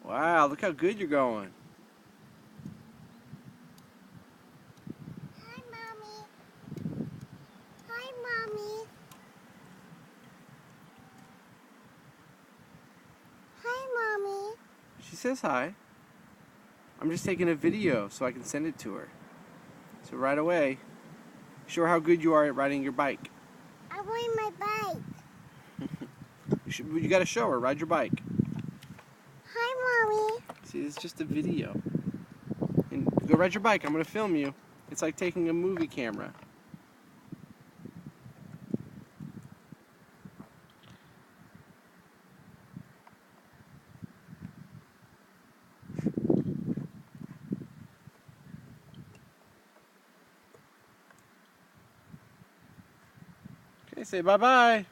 Wow, look how good you're going. Hi, Mommy. Hi, Mommy. Hi, Mommy. She says hi. I'm just taking a video so I can send it to her. So right away, show her how good you are at riding your bike. I want my bike. You gotta show her, ride your bike. Hi, Mommy. See, it's just a video. And go ride your bike, I'm gonna film you. It's like taking a movie camera. Okay, say bye-bye.